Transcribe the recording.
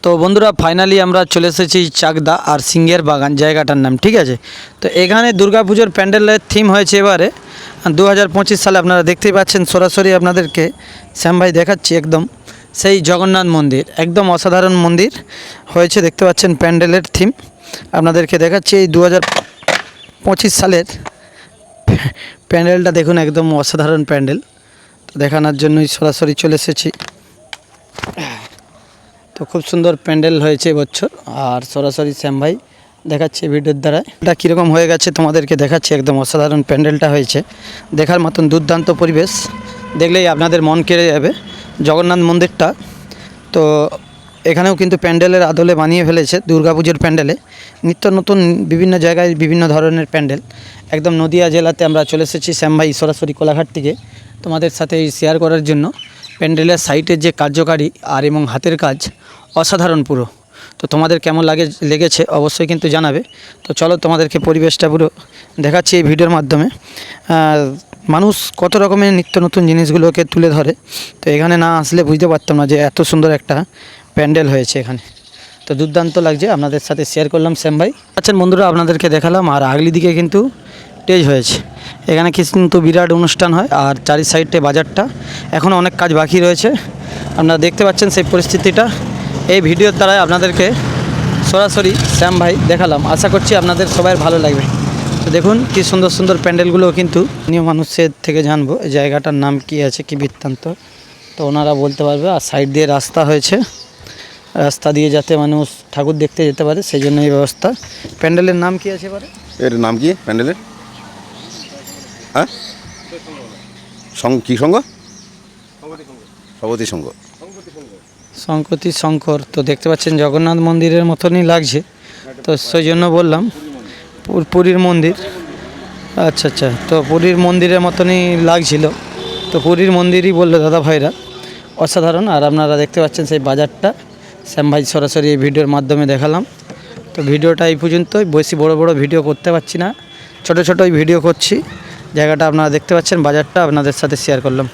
তো বন্ধুরা ফাইনালি আমরা চলে এসেছি চাকদা আর সিংহের বাগান জায়গাটার নাম, ঠিক আছে। তো এখানে দুর্গাপুজোর প্যান্ডেলের থিম হয়েছে এবারে 2025 সালে। আপনারা দেখতেই পাচ্ছেন সরাসরি আপনাদেরকে শ্যাম ভাই দেখাচ্ছি, একদম সেই জগন্নাথ মন্দির, একদম অসাধারণ মন্দির হয়েছে। দেখতে পাচ্ছেন প্যান্ডেলের থিম আপনাদেরকে দেখাচ্ছি এই 2025 সালের প্যান্ডেলটা দেখুন, একদম অসাধারণ প্যান্ডেল। তো দেখানোর জন্যই সরাসরি চলে এসেছি। তো খুব সুন্দর প্যান্ডেল হয়েছে এবছর, আর সরাসরি শ্যাম ভাই দেখাচ্ছে ভিডিওর দ্বারা এটা কীরকম হয়ে গেছে তোমাদেরকে দেখাচ্ছি। একদম অসাধারণ প্যান্ডেলটা হয়েছে, দেখার মতন দুর্দান্ত পরিবেশ, দেখলেই আপনাদের মন কেড়ে যাবে জগন্নাথ মন্দিরটা। তো এখানেও কিন্তু প্যান্ডেলের আদলে বানিয়ে ফেলেছে দুর্গাপুজোর প্যান্ডেলে, নিত্য নতুন বিভিন্ন জায়গায় বিভিন্ন ধরনের প্যান্ডেল। একদম নদিয়া জেলাতে আমরা চলে এসেছি শ্যাম ভাই সরাসরি কোলাঘাট থেকে তোমাদের সাথে শেয়ার করার জন্য। প্যান্ডেলের সাইটের যে কার্যকারী আর এবং হাতের কাজ অসাধারণ পুরো। তো তোমাদের কেমন লেগেছে অবশ্যই কিন্তু জানাবে। তো চলো তোমাদেরকে পরিবেশটা পুরো দেখাচ্ছি এই ভিডিওর মাধ্যমে। মানুষ কত রকমের নিত্য নতুন জিনিসগুলোকে তুলে ধরে, তো এখানে না আসলে বুঝতে পারতাম না যে এত সুন্দর একটা প্যান্ডেল হয়েছে এখানে। তো দুর্দান্ত লাগছে, আপনাদের সাথে শেয়ার করলাম শ্যাম ভাই। আচ্ছা বন্ধুরা, আপনাদেরকে দেখালাম। আর আগলি দিকে কিন্তু স্টেজ হয়েছে, এখানে কিন্তু বিরাট অনুষ্ঠান হয়। আর চারি সাইডে বাজারটা এখনও অনেক কাজ বাকি রয়েছে, আপনারা দেখতে পাচ্ছেন সেই পরিস্থিতিটা এই ভিডিওর দ্বারাই আপনাদেরকে সরাসরি শ্যাম ভাই দেখালাম। আশা করছি আপনাদের সবাই ভালো লাগবে। তো দেখুন কি সুন্দর সুন্দর প্যান্ডেলগুলো, কিন্তু স্থানীয় মানুষের থেকে জানবো এই জায়গাটার নাম কি আছে, কি বৃত্তান্ত, তো ওনারা বলতে পারবে। আর সাইড দিয়ে রাস্তা হয়েছে, রাস্তা দিয়ে যাতে মানুষ ঠাকুর দেখতে যেতে পারে সেই জন্য এই ব্যবস্থা। প্যান্ডেলের নাম কি আছে এবারে? এর নাম কি প্যান্ডেলের? হ্যাঁ, কী সংঘ? সবতী সংঘ, সংকতি শঙ্কর। তো দেখতে পাচ্ছেন জগন্নাথ মন্দিরের মতনই লাগছে, তো সেই জন্য বললাম পুরীর মন্দির। আচ্ছা আচ্ছা, তো পুরীর মন্দিরের মতনই লাগছিল, তো পুরীর মন্দিরই বললো দাদা ভাইরা। অসাধারণ। আর আপনারা দেখতে পাচ্ছেন সেই বাজারটা শ্যাম ভাই সরাসরি এই ভিডিওর মাধ্যমে দেখালাম। তো ভিডিওটা এই পর্যন্তই, বেশি বড় বড় ভিডিও করতে পারছি না, ছোটো ছোটোই ভিডিও করছি। জায়গাটা আপনারা দেখতে পাচ্ছেন, বাজারটা আপনাদের সাথে শেয়ার করলাম।